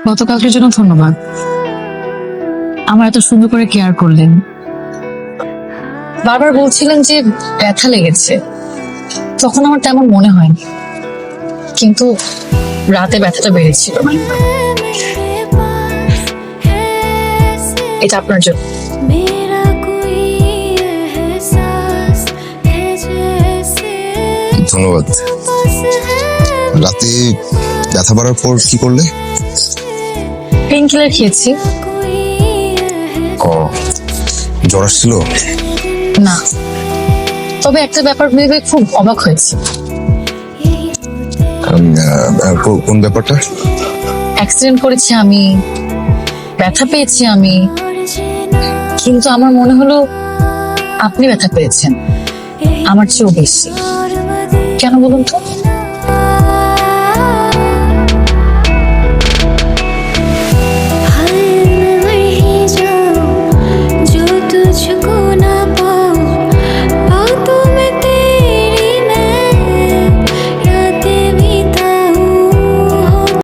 গতকালকের জন্য ধন্যবাদ। আমার এত সুন্দর করে কেয়ার করলেন। বারবার বলছিলেন যে ব্যথা লেগেছে, তখন আমার তেমন মনে হয়নি, কিন্তু রাতে ব্যথাটা বেড়েছিল। এটা আপনার জন্য। ধন্যবাদ। রাতে ব্যথা বাড়ার পর কি করলে? পেইন কিলার খেয়েছি। ও, জ্বর আসছিল? না, তবে একটা ব্যাপার ভেবে খুব অবাক হয়েছি। কোন ব্যাপারটা? অ্যাক্সিডেন্ট করেছি আমি, ব্যথা পেয়েছি আমি, কিন্তু আমার মনে হলো আপনি ব্যথা পেয়েছেন আমার চেয়েও বেশি। কেন বলুন তো?